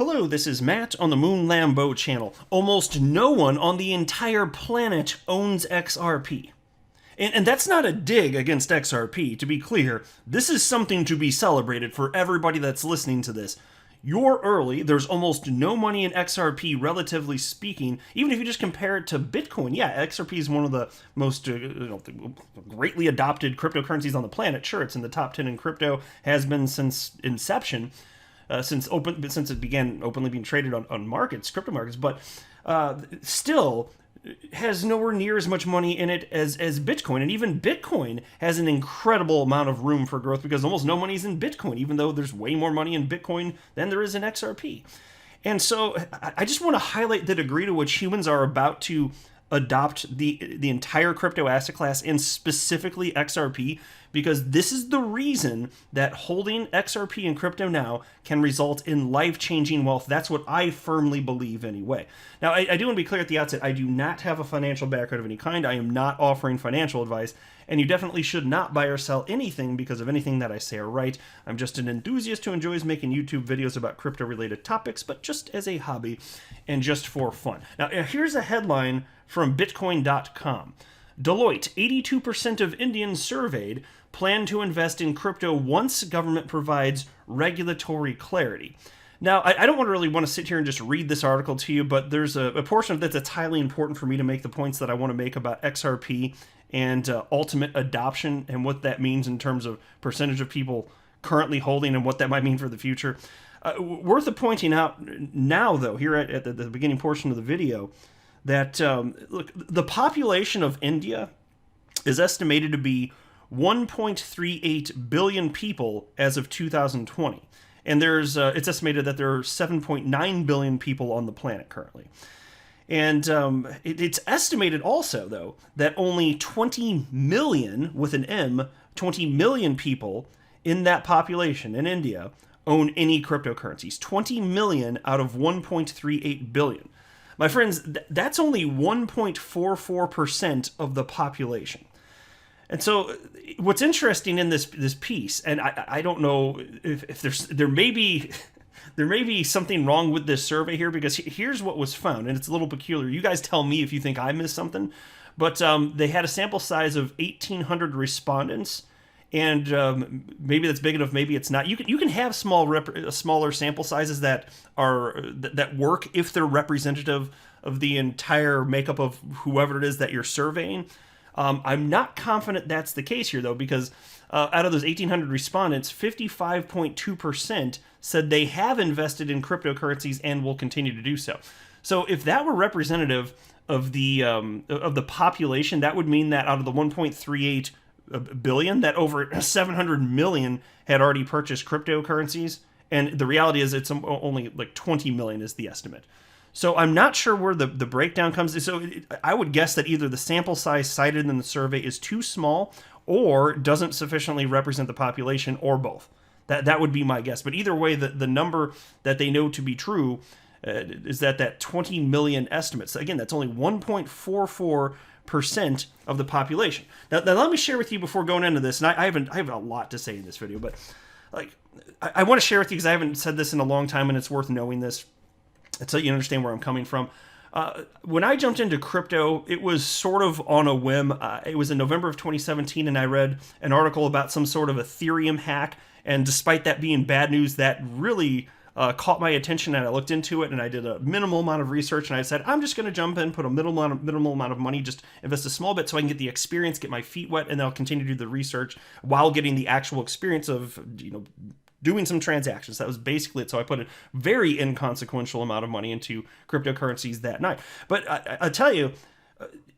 Hello, this is Matt on the Moon Lambo channel. Almost no one on the entire planet owns XRP. And that's not a dig against XRP, to be clear. This is something to be celebrated for everybody that's listening to this. You're early, there's almost no money in XRP, relatively speaking. Even if you just compare it to Bitcoin, yeah, XRP is one of the most greatly adopted cryptocurrencies on the planet. Sure, it's in the top 10 in crypto, has been since inception. Since it began openly being traded on markets, crypto markets, but still has nowhere near as much money in it as Bitcoin. And even Bitcoin has an incredible amount of room for growth because almost no money is in Bitcoin, even though there's way more money in Bitcoin than there is in XRP. And so I just want to highlight the degree to which humans are about to adopt the entire crypto asset class, and specifically XRP, because this is the reason that holding XRP in crypto now can result in life-changing wealth. That's what I firmly believe anyway. Now, I do want to be clear at the outset, I do not have a financial background of any kind. I am not offering financial advice, and you definitely should not buy or sell anything because of anything that I say or write. I'm just an enthusiast who enjoys making YouTube videos about crypto-related topics, but just as a hobby and just for fun. Now, here's a headline from Bitcoin.com. Deloitte, 82% of Indians surveyed plan to invest in crypto once government provides regulatory clarity. Now, I don't really want to sit here and just read this article to you, but there's a portion of it that's highly important for me to make the points that I want to make about XRP and ultimate adoption and what that means in terms of percentage of people currently holding and what that might mean for the future. Worth pointing out now, though, here at the beginning portion of the video, that look, the population of India is estimated to be 1.38 billion people as of 2020. And it's estimated that there are 7.9 billion people on the planet currently. And it's estimated also, though, that only 20 million, with an M, 20 million people in that population in India own any cryptocurrencies. 20 million out of 1.38 billion. My friends, that's only 1.44% of the population. And so what's interesting in this piece, and I don't know if there may be something wrong with this survey here, because here's what was found, and it's a little peculiar. You guys tell me if you think I missed something. But they had a sample size of 1,800 respondents, and maybe that's big enough, maybe it's not. You can have smaller sample sizes that work if they're representative of the entire makeup of whoever it is that you're surveying. I'm not confident that's the case here, though, because out of those 1,800 respondents, 55.2% said they have invested in cryptocurrencies and will continue to do so. So if that were representative of the population, that would mean that out of the 1.38 billion, that over 700 million had already purchased cryptocurrencies, and the reality is it's only like 20 million is the estimate. So I'm not sure where the breakdown comes. So I would guess that either the sample size cited in the survey is too small or doesn't sufficiently represent the population, or both. That would be my guess. But either way, the number that they know to be true is that 20 million estimates. Again, that's only 1.44% of the population. Now let me share with you before going into this, and I have a lot to say in this video, but I want to share with you because I haven't said this in a long time, and it's worth knowing this. So you understand where I'm coming from. When I jumped into crypto, it was sort of on a whim. It was in November of 2017, and I read an article about some sort of Ethereum hack. And despite that being bad news, that really caught my attention, and I looked into it, and I did a minimal amount of research, and I said, I'm just going to jump in, put a minimal amount of money, just invest a small bit so I can get the experience, get my feet wet, and then I'll continue to do the research while getting the actual experience of, doing some transactions. That was basically it. So I put a very inconsequential amount of money into cryptocurrencies that night. But I tell you,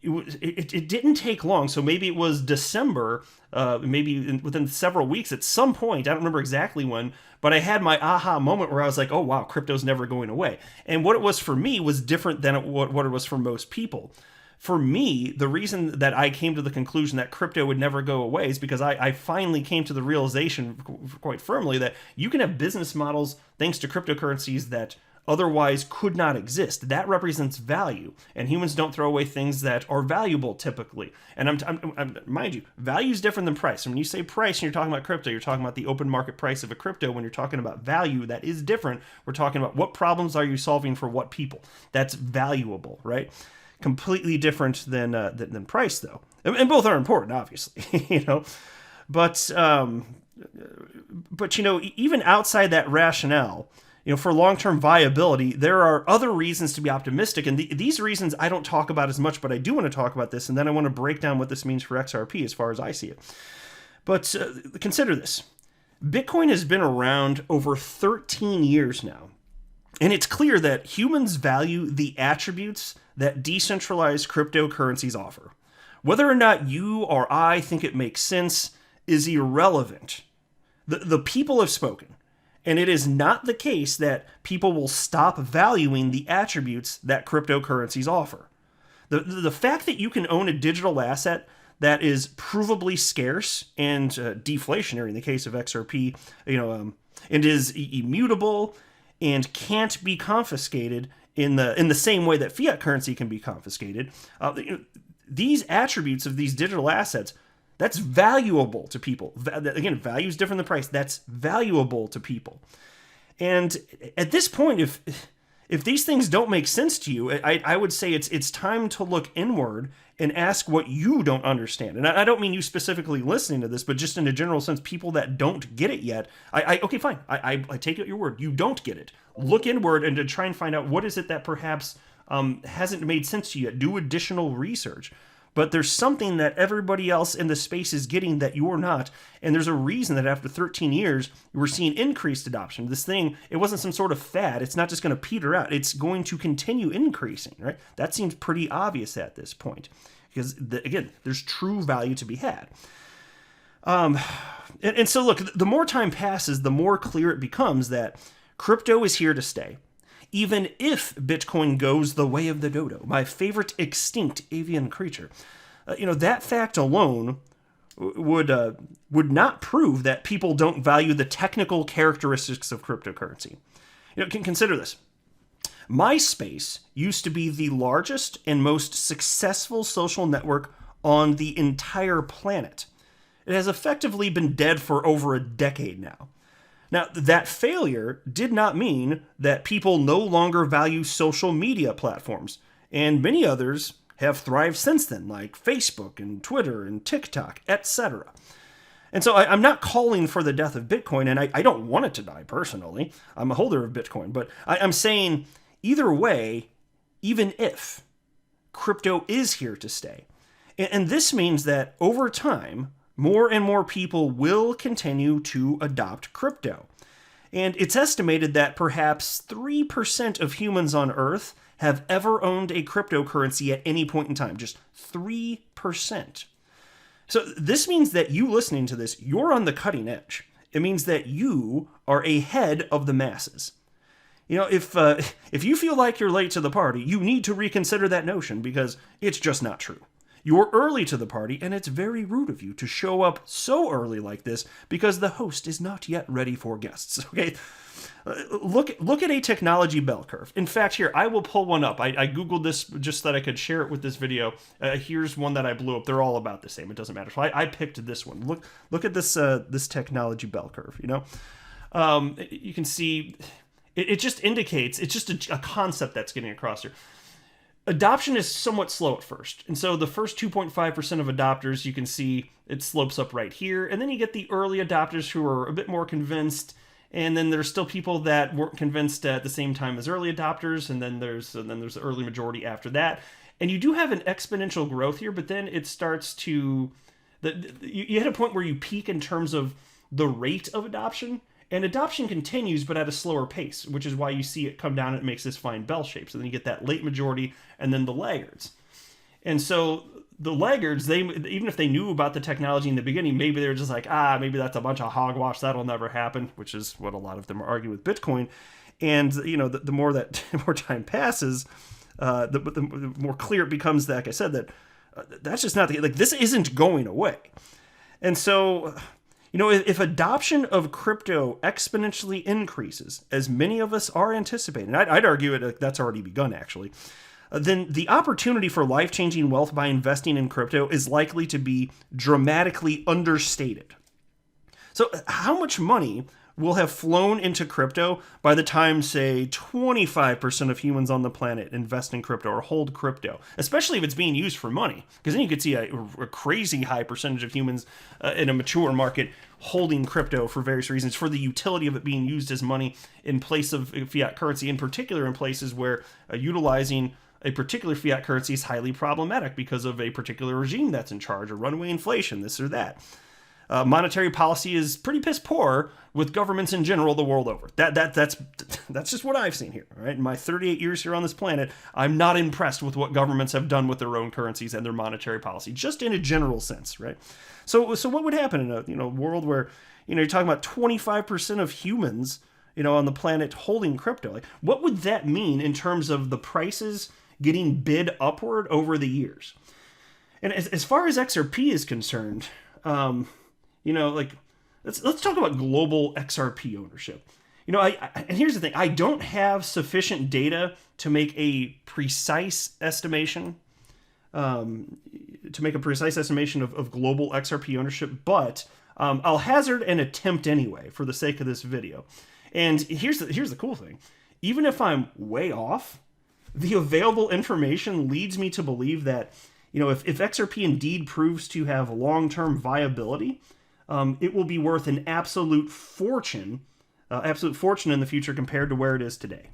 it didn't take long. So maybe it was December, maybe within several weeks at some point. I don't remember exactly when, but I had my aha moment where I was like, oh, wow, crypto's never going away. And what it was for me was different than what it was for most people. For me, the reason that I came to the conclusion that crypto would never go away is because I finally came to the realization quite firmly that you can have business models thanks to cryptocurrencies that otherwise could not exist. That represents value, and humans don't throw away things that are valuable typically. And mind you, value is different than price. When you say price and you're talking about crypto, you're talking about the open market price of a crypto. When you're talking about value, that is different. We're talking about what problems are you solving for what people. That's valuable, right? Completely different than price, though. And both are important, obviously, But even outside that rationale, for long-term viability, there are other reasons to be optimistic. And these reasons I don't talk about as much, but I do want to talk about this. And then I want to break down what this means for XRP as far as I see it. But consider this. Bitcoin has been around over 13 years now. And it's clear that humans value the attributes that decentralized cryptocurrencies offer. Whether or not you or I think it makes sense is irrelevant. The people have spoken. And it is not the case that people will stop valuing the attributes that cryptocurrencies offer. The fact that you can own a digital asset that is provably scarce and deflationary in the case of XRP, and is immutable and can't be confiscated in the same way that fiat currency can be confiscated. These attributes of these digital assets, that's valuable to people. Again, value is different than price. That's valuable to people. And at this point, if these things don't make sense to you, I would say it's time to look inward and ask what you don't understand. And I don't mean you specifically listening to this, but just in a general sense, people that don't get it yet. Okay, fine. I take it your word. You don't get it. Look inward and to try and find out what is it that perhaps hasn't made sense to you yet. Do additional research. But there's something that everybody else in the space is getting that you're not. And there's a reason that after 13 years, we're seeing increased adoption. This thing, it wasn't some sort of fad. It's not just going to peter out. It's going to continue increasing, right? That seems pretty obvious at this point. Because, again, there's true value to be had. And so, look, the more time passes, the more clear it becomes that crypto is here to stay. Even if Bitcoin goes the way of the dodo, my favorite extinct avian creature, that fact alone would not prove that people don't value the technical characteristics of cryptocurrency. Consider this. MySpace used to be the largest and most successful social network on the entire planet. It has effectively been dead for over a decade now. Now, that failure did not mean that people no longer value social media platforms, and many others have thrived since then, like Facebook and Twitter and TikTok, etc. And so I'm not calling for the death of Bitcoin, and I don't want it to die personally. I'm a holder of Bitcoin, but I'm saying either way, even if crypto is here to stay, and this means that over time, more and more people will continue to adopt crypto. And it's estimated that perhaps 3% of humans on Earth have ever owned a cryptocurrency at any point in time. Just 3%. So this means that you listening to this, you're on the cutting edge. It means that you are ahead of the masses. If you feel like you're late to the party, you need to reconsider that notion because it's just not true. You're early to the party, and it's very rude of you to show up so early like this because the host is not yet ready for guests, okay? Look at a technology bell curve. In fact, here, I will pull one up. I Googled this just so that I could share it with this video. Here's one that I blew up. They're all about the same. It doesn't matter. So I picked this one. Look at this technology bell curve, You can see, it just indicates, it's just a concept that's getting across here. Adoption is somewhat slow at first. And so the first 2.5% of adopters, you can see it slopes up right here. And then you get the early adopters who are a bit more convinced. And then there's still people that weren't convinced at the same time as early adopters. And then there's the early majority after that. And you do have an exponential growth here, but then it starts to... You hit a point where you peak in terms of the rate of adoption. And adoption continues, but at a slower pace, which is why you see it come down and it makes this fine bell shape. So then you get that late majority and then the laggards. And so the laggards, even if they knew about the technology in the beginning, maybe they were just like, maybe that's a bunch of hogwash, that'll never happen, which is what a lot of them are arguing with Bitcoin. And, the more more time passes, the more clear it becomes that, like I said, that that's just not the, like, this isn't going away. And so... If adoption of crypto exponentially increases, as many of us are anticipating, I'd argue that's already begun actually, then the opportunity for life-changing wealth by investing in crypto is likely to be dramatically understated. So how much money will have flown into crypto by the time, say, 25% of humans on the planet invest in crypto or hold crypto, especially if it's being used for money? Because then you could see a crazy high percentage of humans in a mature market holding crypto for various reasons, for the utility of it being used as money in place of fiat currency, in particular in places where utilizing a particular fiat currency is highly problematic because of a particular regime that's in charge, or runaway inflation, this or that. Monetary policy is pretty piss poor with governments in general the world over. That's just what I've seen here. All right, in my 38 years here on this planet, I'm not impressed with what governments have done with their own currencies and their monetary policy, just in a general sense, right? So what would happen in a world where you're talking about 25% of humans on the planet holding crypto? Like, what would that mean in terms of the prices getting bid upward over the years? And as far as XRP is concerned, let's talk about global XRP ownership. And here's the thing: I don't have sufficient data to make a precise estimation, of global XRP ownership, but I'll hazard an attempt anyway for the sake of this video. And here's the cool thing: even if I'm way off, the available information leads me to believe that if XRP indeed proves to have long-term viability, it will be worth an absolute fortune in the future compared to where it is today.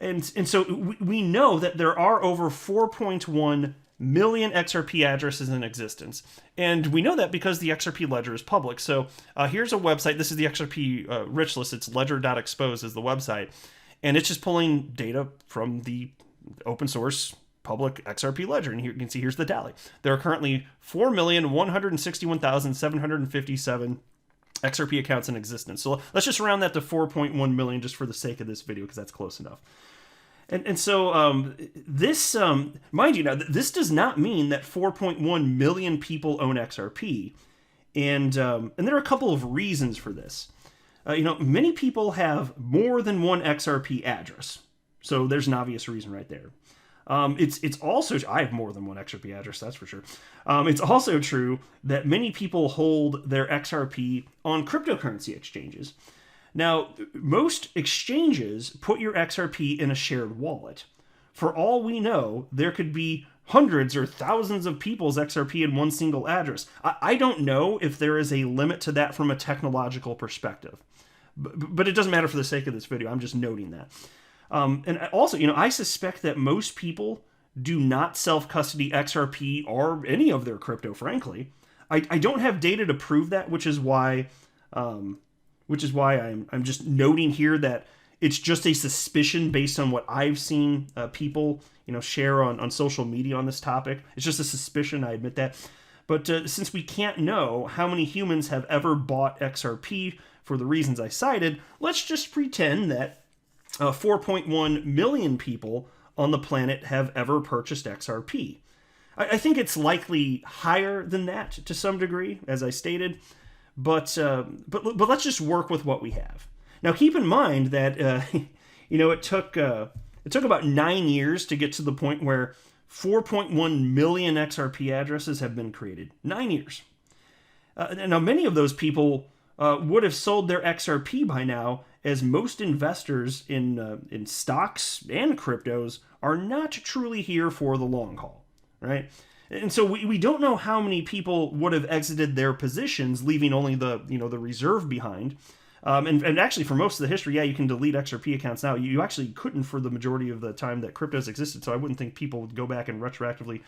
And so we know that there are over 4.1 million XRP addresses in existence, and we know that because the XRP ledger is public. So here's a website. This is the XRP rich list. It's ledger.expose is the website, and it's just pulling data from the open source public XRP ledger. And here you can see, here's the tally. There are currently 4,161,757 XRP accounts in existence. So let's just round that to 4.1 million just for the sake of this video, because that's close enough. And so this, mind you, now this does not mean that 4.1 million people own XRP. And there are a couple of reasons for this. Many people have more than one XRP address. So there's an obvious reason right there. It's also, I have more than one XRP address, that's for sure. It's also true that many people hold their XRP on cryptocurrency exchanges. Now, most exchanges put your XRP in a shared wallet. For all we know, there could be hundreds or thousands of people's XRP in one single address. I don't know if there is a limit to that from a technological perspective, but it doesn't matter for the sake of this video. I'm just noting that. And also, I suspect that most people do not self-custody XRP or any of their crypto, frankly. I don't have data to prove that, which is why I'm just noting here that it's just a suspicion based on what I've seen people, share on social media on this topic. It's just a suspicion, I admit that. But since we can't know how many humans have ever bought XRP for the reasons I cited, let's just pretend that 4.1 million people on the planet have ever purchased XRP. I think it's likely higher than that to some degree, as I stated, but let's just work with what we have. Now, keep in mind that it took about 9 years to get to the point where 4.1 million XRP addresses have been created. 9 years. Now, many of those people would have sold their XRP by now, as most investors in stocks and cryptos are not truly here for the long haul, right? And so we don't know how many people would have exited their positions, leaving only the reserve behind. And actually, for most of the history, you can delete XRP accounts now. You actually couldn't for the majority of the time that cryptos existed. So I wouldn't think people would go back and retroactively,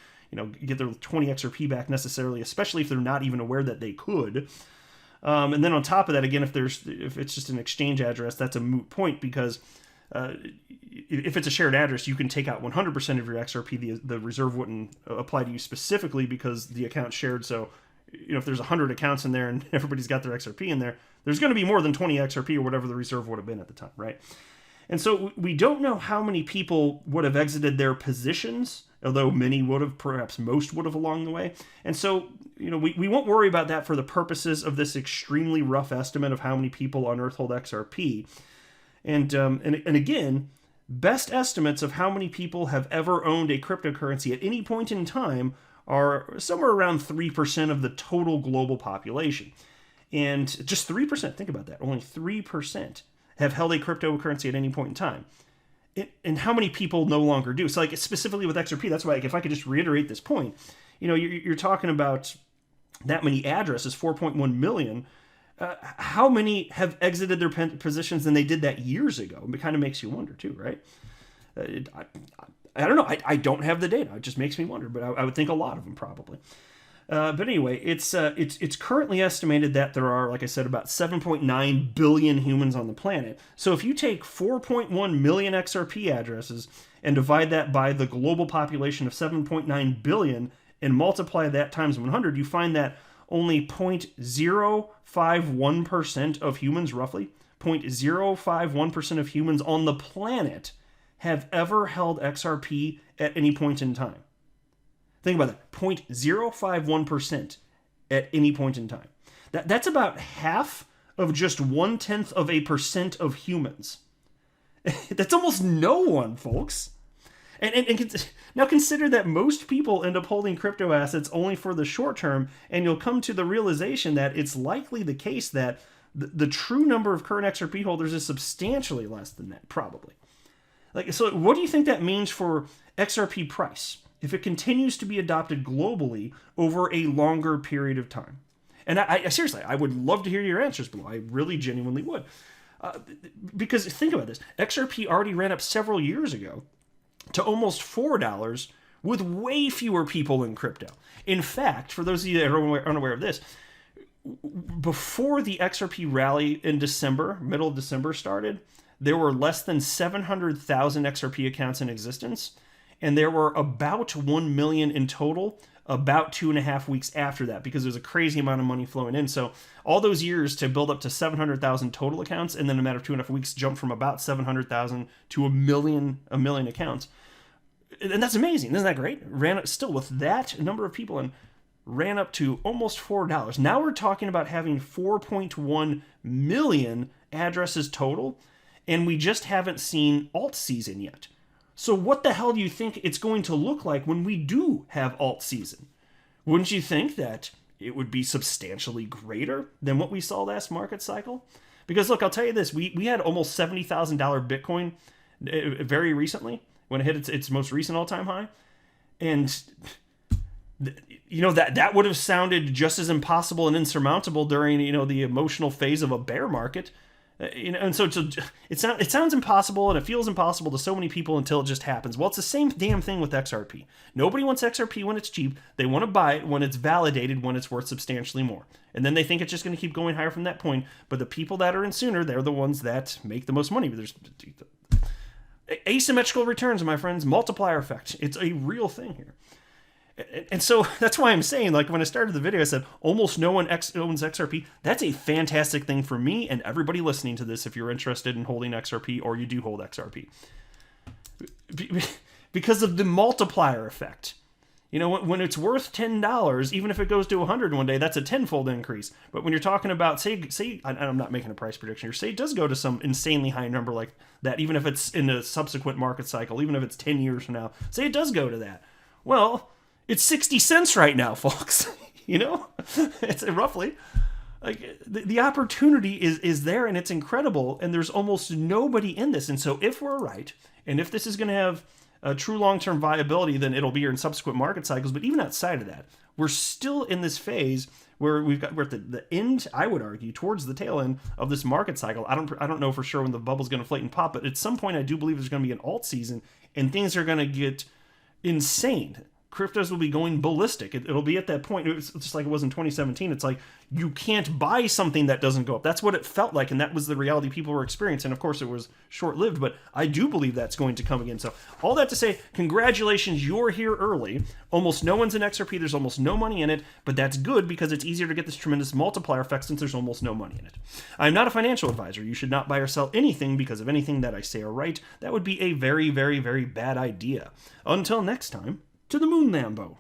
get their 20 XRP back necessarily, especially if they're not even aware that they could. And then on top of that, again, if it's just an exchange address, that's a moot point, because if it's a shared address, you can take out 100% of your XRP. The reserve wouldn't apply to you specifically because the account's shared. So, if there's 100 accounts in there and everybody's got their XRP in there, there's going to be more than 20 XRP or whatever the reserve would have been at the time, right? And so we don't know how many people would have exited their positions, although many would have, perhaps most would have along the way. And so, we won't worry about that for the purposes of this extremely rough estimate of how many people on Earth hold XRP. And again, best estimates of how many people have ever owned a cryptocurrency at any point in time are somewhere around 3% of the total global population. And just 3%, think about that, only 3% have held a cryptocurrency at any point in time. And how many people no longer do? So, like, specifically with XRP, that's why, if I could just reiterate this point, you're talking about that many addresses, 4.1 million. How many have exited their positions than they did that years ago? It kind of makes you wonder, too, right? I don't know. I don't have the data. It just makes me wonder, but I would think a lot of them probably. But anyway, it's currently estimated that there are, like I said, about 7.9 billion humans on the planet. So if you take 4.1 million XRP addresses and divide that by the global population of 7.9 billion and multiply that times 100, you find that only 0.051% of humans, roughly, 0.051% of humans on the planet have ever held XRP at any point in time. Think about that, 0.051% at any point in time. That's about half of just 0.1% of humans. That's almost no one, folks. And now consider that most people end up holding crypto assets only for the short term, and you'll come to the realization that it's likely the case that the true number of current XRP holders is substantially less than that, probably. So what do you think that means for XRP price if it continues to be adopted globally over a longer period of time? And I seriously, I would love to hear your answers below. I really genuinely would. Because think about this. XRP already ran up several years ago to almost $4 with way fewer people in crypto. In fact, for those of you that are unaware of this, before the XRP rally in December, middle of December started, there were less than 700,000 XRP accounts in existence, and there were about 1 million in total about 2.5 weeks after that, because there's a crazy amount of money flowing in. So all those years to build up to 700,000 total accounts, and then in a matter of 2.5 weeks jump from about 700,000 to a million accounts. And that's amazing. Isn't that great? Ran still with that number of people and ran up to almost $4. Now we're talking about having 4.1 million addresses total, and we just haven't seen alt season yet. So what the hell do you think it's going to look like when we do have alt season? Wouldn't you think that it would be substantially greater than what we saw last market cycle? Because look, I'll tell you this, we had almost $70,000 Bitcoin very recently when it hit its most recent all-time high. And that would have sounded just as impossible and insurmountable during the emotional phase of a bear market. And so it sounds impossible, and it feels impossible to so many people until it just happens. Well, it's the same damn thing with XRP. Nobody wants XRP when it's cheap. They want to buy it when it's validated, when it's worth substantially more. And then they think it's just going to keep going higher from that point. But the people that are in sooner, they're the ones that make the most money. There's asymmetrical returns, my friends, multiplier effect. It's a real thing here. And so that's why I'm saying, like, when I started the video, I said almost no one owns XRP. That's a fantastic thing for me and everybody listening to this if you're interested in holding XRP or you do hold XRP. Because of the multiplier effect. When it's worth $10, even if it goes to 100 one day, that's a tenfold increase. But when you're talking about, say, I'm not making a price prediction here, say it does go to some insanely high number like that, even if it's in a subsequent market cycle, even if it's 10 years from now, say it does go to that. Well, it's 60 cents right now, folks. It's roughly like the opportunity is there, and it's incredible. And there's almost nobody in this. And so if we're right, and if this is going to have a true long-term viability, then it'll be here in subsequent market cycles. But even outside of that, we're still in this phase where we're at the end, I would argue, towards the tail end of this market cycle. I don't know for sure when the bubble's going to inflate and pop, but at some point I do believe there's going to be an alt season, and things are going to get insane. cryptos will be going ballistic. It'll be at that point. It's just like it was in 2017. It's like you can't buy something that doesn't go up. That's what it felt like, and that was the reality people were experiencing. Of course, it was short-lived, but I do believe that's going to come again. So all that to say, congratulations, you're here early. Almost no one's in XRP. There's almost no money in it, but that's good because it's easier to get this tremendous multiplier effect since there's almost no money in it. I'm not a financial advisor. You should not buy or sell anything because of anything that I say or write. That would be a very, very, very bad idea. Until next time, to the moon, Lambo.